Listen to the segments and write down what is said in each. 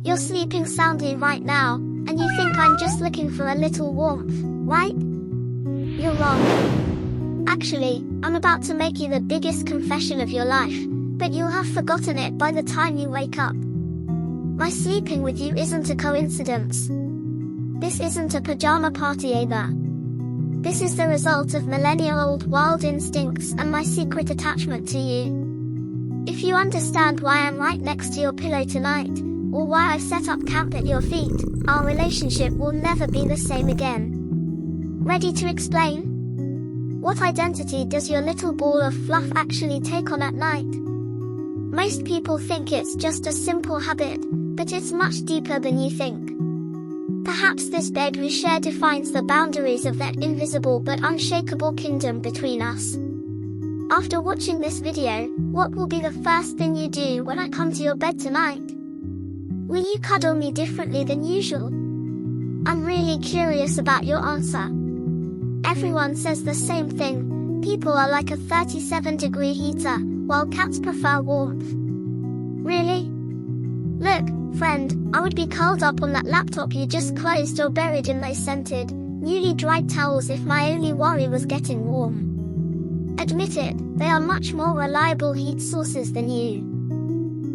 You're sleeping soundly right now, and you think I'm just looking for a little warmth, right? You're wrong. Actually, I'm about to make you the biggest confession of your life, but you'll have forgotten it by the time you wake up. My sleeping with you isn't a coincidence. This isn't a pajama party either. This is the result of millennia-old wild instincts and my secret attachment to you. If you understand why I'm right next to your pillow tonight, or why I've set up camp at your feet, our relationship will never be the same again. Ready to explain? What identity does your little ball of fluff actually take on at night? Most people think it's just a simple habit, but it's much deeper than you think. Perhaps this bed we share defines the boundaries of that invisible but unshakable kingdom between us. After watching this video, what will be the first thing you do when I come to your bed tonight? Will you cuddle me differently than usual? I'm really curious about your answer. Everyone says the same thing. People are like a 37-degree heater, while cats prefer warmth. Really? Look, friend, I would be curled up on that laptop you just closed or buried in those scented, newly dried towels if my only worry was getting warm. Admit it, they are much more reliable heat sources than you.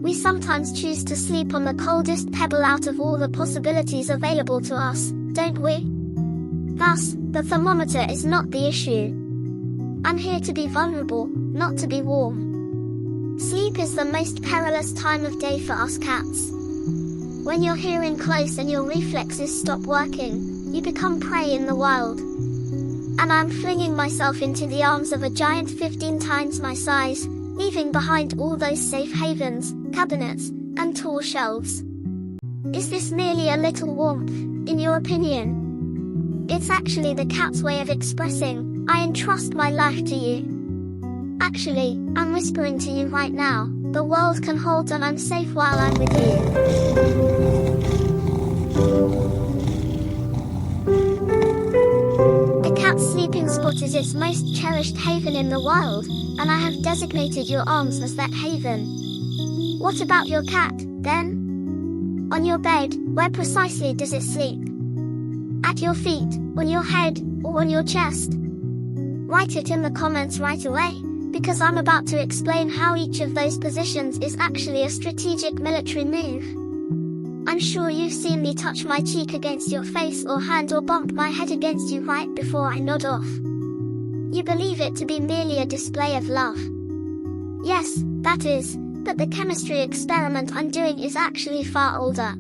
We sometimes choose to sleep on the coldest pebble out of all the possibilities available to us, don't we? Thus, the thermometer is not the issue. I'm here to be vulnerable, not to be warm. Sleep is the most perilous time of day for us cats. When you're hearing close and your reflexes stop working, you become prey in the wild. And I'm flinging myself into the arms of a giant 15 times my size, leaving behind all those safe havens, cabinets, and tall shelves. Is this merely a little warmth, in your opinion? It's actually the cat's way of expressing, I entrust my life to you. Actually, I'm whispering to you right now, the world can hold and I'm safe while I'm with you. A cat's sleeping spot is its most cherished haven in the wild, and I have designated your arms as that haven. What about your cat, then? On your bed, where precisely does it sleep? At your feet, on your head, or on your chest? Write it in the comments right away, because I'm about to explain how each of those positions is actually a strategic military move. I'm sure you've seen me touch my cheek against your face or hand or bump my head against you right before I nod off. You believe it to be merely a display of love. Yes, that is, but the chemistry experiment I'm doing is actually far older.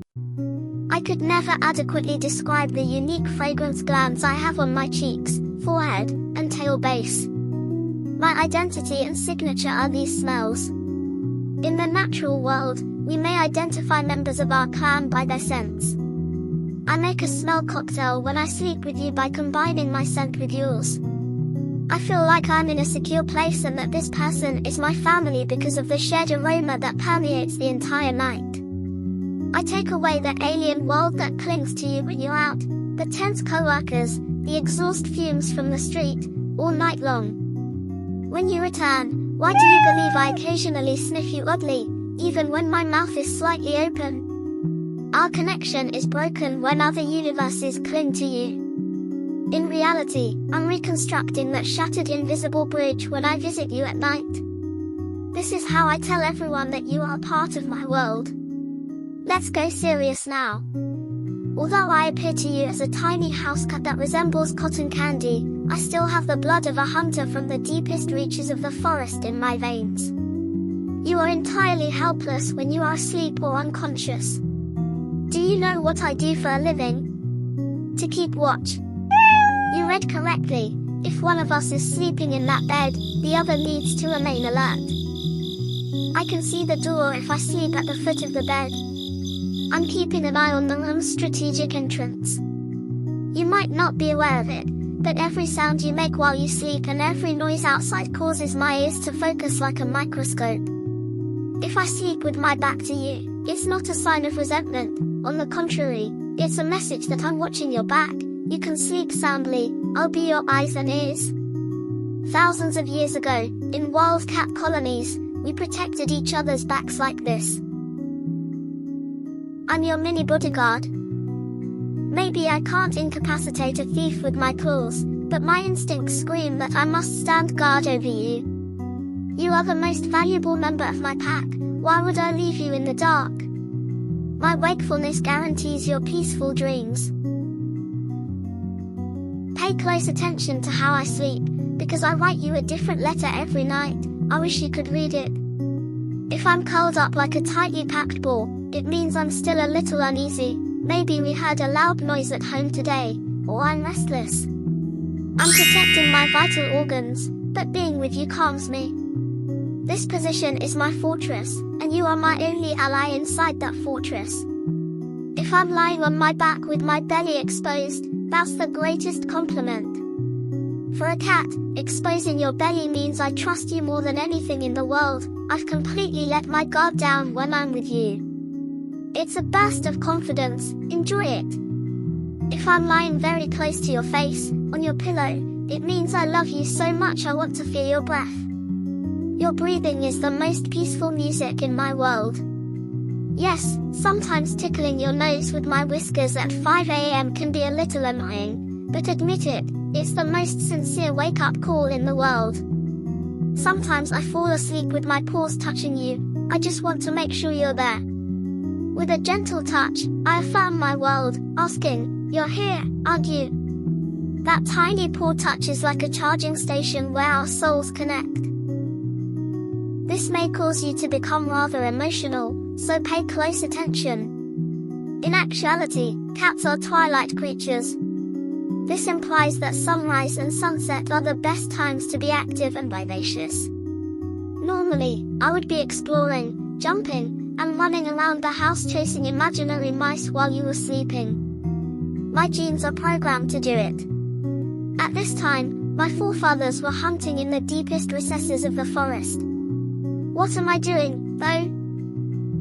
I could never adequately describe the unique fragrance glands I have on my cheeks, forehead, and tail base. My identity and signature are these smells. In the natural world, we may identify members of our clan by their scents. I make a smell cocktail when I sleep with you by combining my scent with yours. I feel like I'm in a secure place and that this person is my family because of the shared aroma that permeates the entire night. I take away the alien world that clings to you when you're out, the tense co-workers, the exhaust fumes from the street, all night long. When you return, why do you believe I occasionally sniff you oddly, even when my mouth is slightly open? Our connection is broken when other universes cling to you. In reality, I'm reconstructing that shattered invisible bridge when I visit you at night. This is how I tell everyone that you are part of my world. Let's go serious now. Although I appear to you as a tiny house cat that resembles cotton candy, I still have the blood of a hunter from the deepest reaches of the forest in my veins. You are entirely helpless when you are asleep or unconscious. Do you know what I do for a living? To keep watch. You read correctly. If one of us is sleeping in that bed, the other needs to remain alert. I can see the door if I sleep at the foot of the bed. I'm keeping an eye on the room's strategic entrance. You might not be aware of it, but every sound you make while you sleep and every noise outside causes my ears to focus like a microscope. If I sleep with my back to you, it's not a sign of resentment. On the contrary, it's a message that I'm watching your back. You can sleep soundly, I'll be your eyes and ears. Thousands of years ago, in wild cat colonies, we protected each other's backs like this. I'm your mini bodyguard. Maybe I can't incapacitate a thief with my claws, but my instincts scream that I must stand guard over you. You are the most valuable member of my pack. Why would I leave you in the dark? My wakefulness guarantees your peaceful dreams. Pay close attention to how I sleep, because I write you a different letter every night. I wish you could read it. If I'm curled up like a tightly packed ball, it means I'm still a little uneasy. Maybe we heard a loud noise at home today, or I'm restless. I'm protecting my vital organs, but being with you calms me. This position is my fortress, and you are my only ally inside that fortress. If I'm lying on my back with my belly exposed, that's the greatest compliment. For a cat, exposing your belly means I trust you more than anything in the world. I've completely let my guard down when I'm with you. It's a burst of confidence, enjoy it. If I'm lying very close to your face, on your pillow, it means I love you so much I want to feel your breath. Your breathing is the most peaceful music in my world. Yes, sometimes tickling your nose with my whiskers at 5 AM can be a little annoying, but admit it, it's the most sincere wake-up call in the world. Sometimes I fall asleep with my paws touching you. I just want to make sure you're there. With a gentle touch, I affirm my world, asking, "You're here, aren't you?" That tiny paw touch is like a charging station where our souls connect. This may cause you to become rather emotional, so pay close attention. In actuality, cats are twilight creatures. This implies that sunrise and sunset are the best times to be active and vivacious. Normally, I would be exploring, jumping, and running around the house chasing imaginary mice while you were sleeping. My genes are programmed to do it. At this time, my forefathers were hunting in the deepest recesses of the forest. What am I doing, though?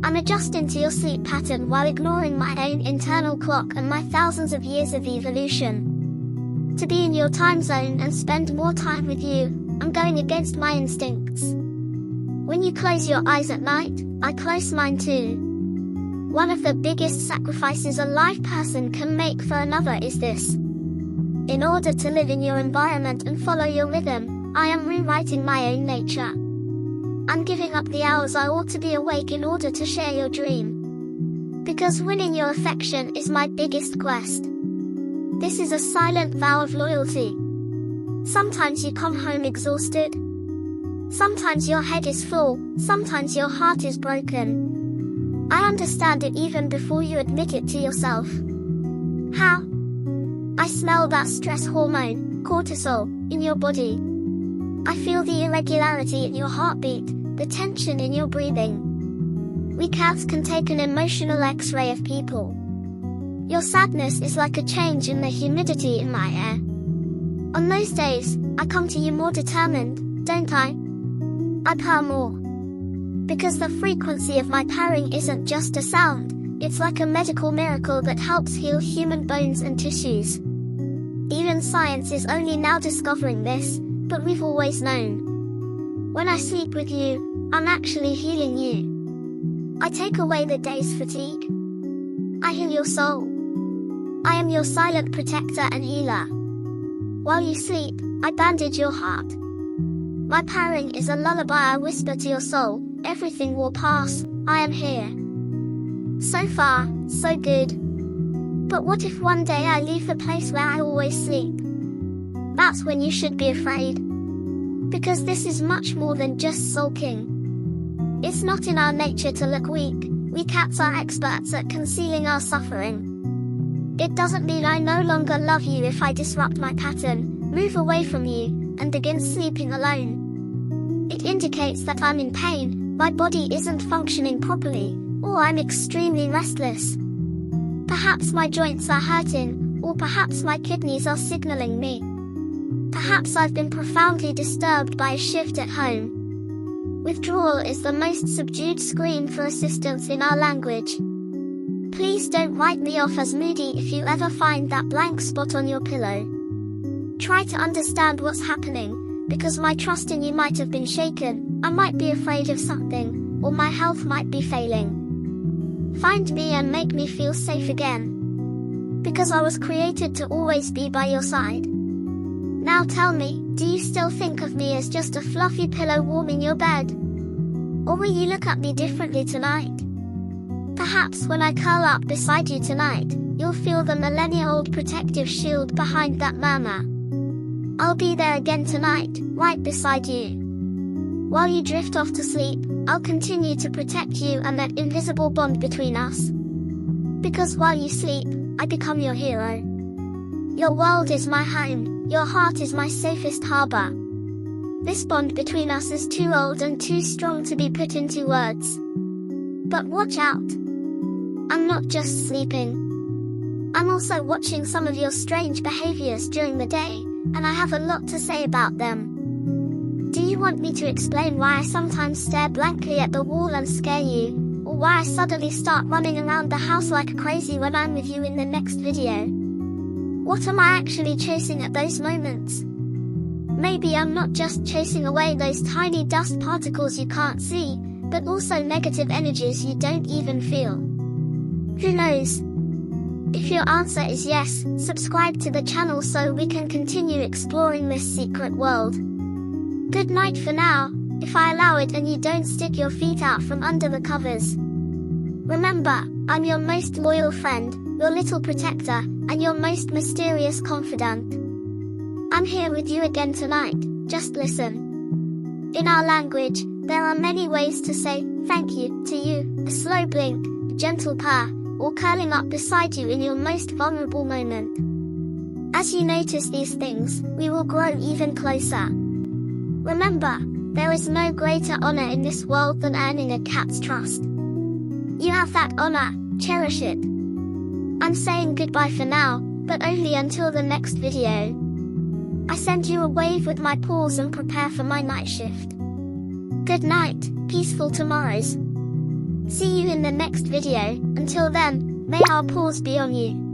I'm adjusting to your sleep pattern while ignoring my own internal clock and my thousands of years of evolution. To be in your time zone and spend more time with you, I'm going against my instincts. When you close your eyes at night, I close mine too. One of the biggest sacrifices a live person can make for another is this. In order to live in your environment and follow your rhythm, I am rewriting my own nature. I'm giving up the hours I ought to be awake in order to share your dream. Because winning your affection is my biggest quest. This is a silent vow of loyalty. Sometimes you come home exhausted. Sometimes your head is full, sometimes your heart is broken. I understand it even before you admit it to yourself. How? I smell that stress hormone, cortisol, in your body. I feel the irregularity in your heartbeat, the tension in your breathing. We cats can take an emotional X-ray of people. Your sadness is like a change in the humidity in my air. On those days, I come to you more determined, don't I? I purr more. Because the frequency of my purring isn't just a sound, it's like a medical miracle that helps heal human bones and tissues. Even science is only now discovering this, but we've always known. When I sleep with you, I'm actually healing you. I take away the day's fatigue. I heal your soul. I am your silent protector and healer. While you sleep, I bandage your heart. My purring is a lullaby I whisper to your soul, everything will pass, I am here. So far, so good. But what if one day I leave the place where I always sleep? That's when you should be afraid. Because this is much more than just sulking. It's not in our nature to look weak, we cats are experts at concealing our suffering. It doesn't mean I no longer love you if I disrupt my pattern, move away from you, and begin sleeping alone. It indicates that I'm in pain, my body isn't functioning properly, or I'm extremely restless. Perhaps my joints are hurting, or perhaps my kidneys are signaling me. Perhaps I've been profoundly disturbed by a shift at home. Withdrawal is the most subdued scream for assistance in our language. Please don't write me off as moody if you ever find that blank spot on your pillow. Try to understand what's happening, because my trust in you might have been shaken, I might be afraid of something, or my health might be failing. Find me and make me feel safe again. Because I was created to always be by your side. Now tell me, do you still think of me as just a fluffy pillow warming your bed? Or will you look at me differently tonight? Perhaps when I curl up beside you tonight, you'll feel the millennia-old protective shield behind that murmur. I'll be there again tonight, right beside you. While you drift off to sleep, I'll continue to protect you and that invisible bond between us. Because while you sleep, I become your hero. Your world is my home, your heart is my safest harbor. This bond between us is too old and too strong to be put into words. But watch out. I'm not just sleeping. I'm also watching some of your strange behaviors during the day, and I have a lot to say about them. Do you want me to explain why I sometimes stare blankly at the wall and scare you, or why I suddenly start running around the house like crazy when I'm with you in the next video? What am I actually chasing at those moments? Maybe I'm not just chasing away those tiny dust particles you can't see, but also negative energies you don't even feel. Who knows? If your answer is yes, subscribe to the channel so we can continue exploring this secret world. Good night for now, if I allow it and you don't stick your feet out from under the covers. Remember, I'm your most loyal friend, your little protector, and your most mysterious confidant. I'm here with you again tonight, just listen. In our language, there are many ways to say thank you to you: a slow blink, a gentle purr, or curling up beside you in your most vulnerable moment. As you notice these things, we will grow even closer. Remember, there is no greater honor in this world than earning a cat's trust. You have that honor, cherish it. I'm saying goodbye for now, but only until the next video. I send you a wave with my paws and prepare for my night shift. Good night, peaceful tomorrows. See you in the next video. Until then, may our paws be on you.